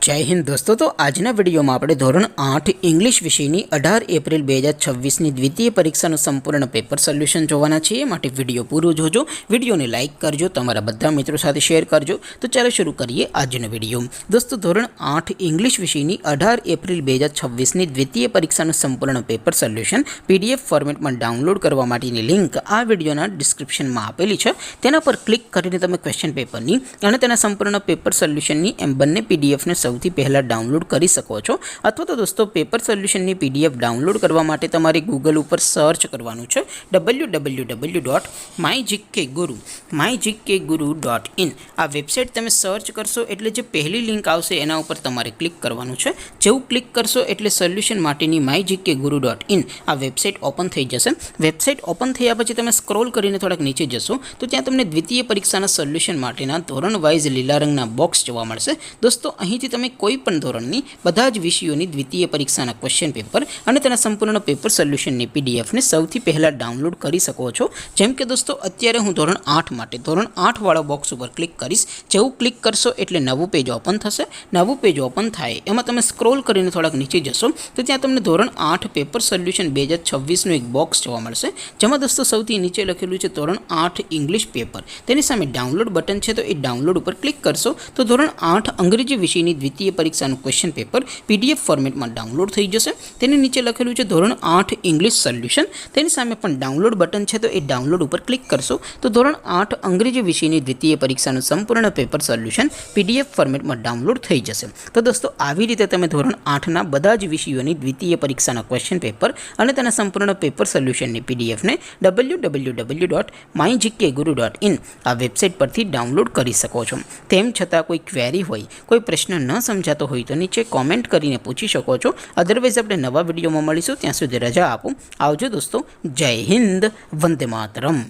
जय हिंद दोस्तों। तो आजना विडियो में આપણે ધોરણ 8 ઇંગ્લિશ વિષયની 18 એપ્રિલ 2026 ની દ્વિતીય પરીક્ષાનું સંપૂર્ણ પેપર સોલ્યુશન જોવાના છીએ। માટે વિડિયો પૂરો જોજો, વિડિયોને લાઈક કરજો, તમારા બધા મિત્રો સાથે શેર કરજો। તો ચાલો શરૂ કરીએ આજનો વિડિયો। દોસ્તો ધોરણ 8 ઇંગ્લિશ વિષયની 18 એપ્રિલ 2026 ની દ્વિતીય પરીક્ષાનું સંપૂર્ણ પેપર સોલ્યુશન પીડીએફ ફોર્મેટમાં ડાઉનલોડ કરવા માટેની લિંક આ વિડિયોના ડિસ્ક્રિપ્શનમાં આપેલી છે। તેના પર ક્લિક કરીને તમે ક્વેશ્ચન પેપરની અને તેના સંપૂર્ણ પેપર સોલ્યુશનની એમ બંને પીડીએફ ને સૌથી પહેલા ડાઉનલોડ કરી શકો છો। અથવા તો દોસ્તો પેપર સોલ્યુશનની પીડીએફ ડાઉનલોડ કરવા માટે તમારે ગૂગલ ઉપર સર્ચ કરવાનું છે www.mygkguru.in। આ વેબસાઇટ તમે સર્ચ કરશો એટલે જે પહેલી લિંક આવશે એના ઉપર તમારે ક્લિક કરવાનું છે। જેવું ક્લિક કરશો એટલે સોલ્યુશન માટેની mygkguru.in આ વેબસાઇટ ઓપન થઈ જશે। વેબસાઇટ ઓપન થયા પછી તમે સ્ક્રોલ કરીને થોડાક નીચે જશો તો ત્યાં તમને દ્વિતીય પરીક્ષાના સોલ્યુશન માટેના ધોરણ વાઇઝ લીલા રંગના બોક્સ જોવા મળશે। દોસ્તો અહીંથી તમે કોઈ પણ ધોરણની બધા જ વિષયોની દ્વિતીય પરીક્ષાના ક્વેશ્ચન પેપર અને તેના સંપૂર્ણ પેપર સોલ્યુશનની પીડીએફને સૌથી પહેલાં ડાઉનલોડ કરી શકો છો। જેમ કે દોસ્તો અત્યારે હું ધોરણ 8 માટે ધોરણ 8 વાળા બોક્સ ઉપર ક્લિક કરીશ। જેવું ક્લિક કરશો એટલે નવું પેજ ઓપન થશે। નવું પેજ ઓપન થાય એમાં તમે સ્ક્રોલ કરીને થોડાક નીચે જશો તો ત્યાં તમને ધોરણ 8 પેપર સોલ્યુશન 2026નું એક બોક્સ જોવા મળશે। જેમાં દોસ્તો સૌથી નીચે લખેલું છે ધોરણ 8 ઇંગ્લિશ પેપર। તેની સામે ડાઉનલોડ બટન છે, તો એ ડાઉનલોડ ઉપર ક્લિક કરશો તો ધોરણ 8 અંગ્રેજી વિષયની દ્વિતીય પરીક્ષાનું ક્વેશ્ચન પેપર પીડીએફ ફોર્મેટમાં ડાઉનલોડ થઈ જશે। તેની નીચે લખેલું છે ધોરણ 8 ઇંગ્લિશ સોલ્યુશન। તેની સામે પણ ડાઉનલોડ બટન છે, તો એ ડાઉનલોડ ઉપર ક્લિક કરશો તો ધોરણ 8 અંગ્રેજી વિષયની દ્વિતીય પરીક્ષાનું સંપૂર્ણ પેપર સોલ્યુશન પીડીએફ ફોર્મેટમાં ડાઉનલોડ થઈ જશે। તો દોસ્તો આવી રીતે તમે ધોરણ 8ના બધા જ વિષયોની દ્વિતીય પરીક્ષાના ક્વેશ્ચન પેપર અને તેના સંપૂર્ણ પેપર સોલ્યુશનની પીડીએફને www.mygkguru.in આ વેબસાઇટ પરથી ડાઉનલોડ કરી શકો છો। તેમ છતાં કોઈ ક્વેરી હોય, કોઈ પ્રશ્ન ન સમજાતો હોય તો નીચે કોમેન્ટ કરીને પૂછી શકો છો। અધરવાઇઝ આપણે નવા વિડીયોમાં મળીશું, ત્યાં સુધી રજા આપો। આવજો દોસ્તો, જય હિન્દ, વંદે માતરમ।